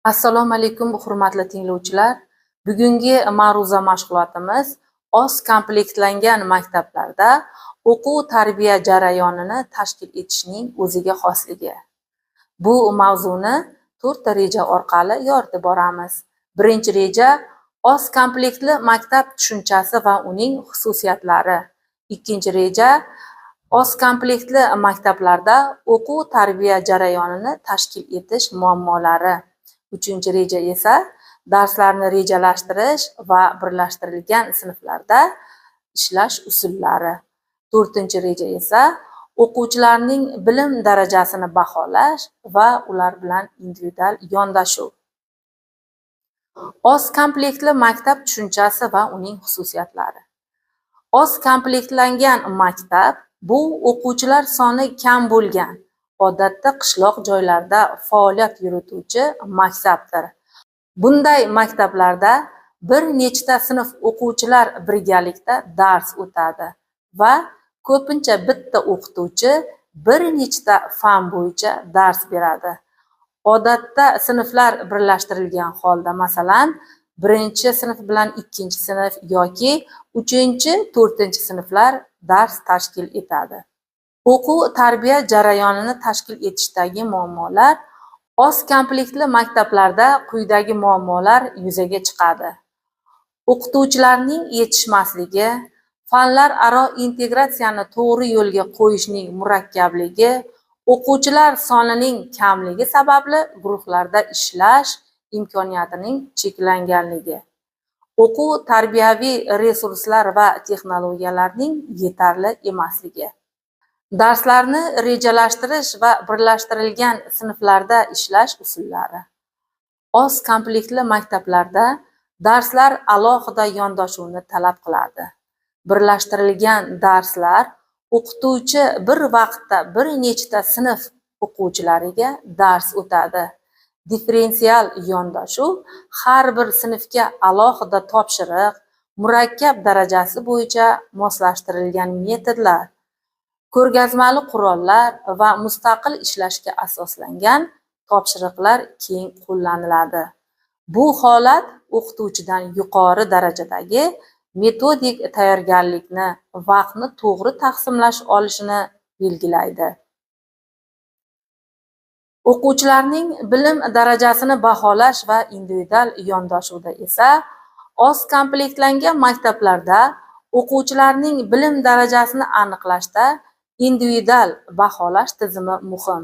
Assalomu alaykum hurmatli tinglovchilar. Bugungi ma'ruza mashg'ulotimiz oz komplektlangan maktablarda o'quv-tarbiya jarayonini tashkil etishning o'ziga xosligi. Bu mavzuni 4 ta reja orqali yoritib boramiz. Birinchi reja oz komplektli maktab tushunchasi va uning xususiyatlari. Ikkinchi reja oz komplektli maktablarda o'quv-tarbiya jarayonini tashkil etish muammolari. Uchinchi reja esa darslarni rejalashtirish va birlashtirilgan sinflarda ishlash usullari. To'rtinchi reja esa o'quvchilarning bilim darajasini baholash va ular bilan individual yondashuv. Oz komplektli maktab tushunchasi va uning xususiyatlari. Oz komplektlangan maktab bu o'quvchilar soni kam bo'lgan, odatda qishloq joylarda faoliyat yurituvchi maktabdir. Bunday maktablarda bir nechta sinf o'quvchilar birgalikda dars o'tadi va ko'pincha bitta o'qituvchi bir nechta fan bo'yicha dars beradi. Odatda sinflar birlashtirilgan holda, masalan, birinchi sinf bilan ikkinchi sinf yoki 3-4 sinflar dars tashkil etadi. O'quv-tarbiya jarayonini tashkil etishdagi muammolar. Oz komplektli maktablarda quyidagi muammolar yuzaga chiqadi. O'qituvchilarning yetishmasligi, fanlar aro integratsiyani to'g'ri yo'lga qo'yishning murakkabligi, o'quvchilar sonining kamligi sababli guruhlarda ishlash imkoniyatining cheklanganligi, o'quv-tarbiyaviy resurslar va texnologiyalarning yetarli emasligi. Darslarni rejalashtirish va birlashtirilgan sinflarda ishlash usullari. Oz komplektli maktablarda darslar alohida yondashuvni talab qiladi. Birlashtirilgan darslar o'qituvchi bir vaqtda bir nechta sinf o'quvchilariga dars o'tadi. Differensial yondashuv har bir sinfga alohida topshiriq, murakkab darajasi bo'yicha moslashtirilgan metodlar, ko'rgazmali qurollar va mustaqil ishlashga asoslangan topshiriqlar keng qo'llaniladi. Bu holat o'qituvchidan yuqori darajadagi metodik tayyorgarlikni, vaqtni to'g'ri taqsimlash olishini belgilaydi. O'quvchilarning bilim darajasini baholash va individual yondashuvda esa oz komplektlangan maktablarda o'quvchilarning bilim darajasini aniqlashda individual baholash tizimi muhim.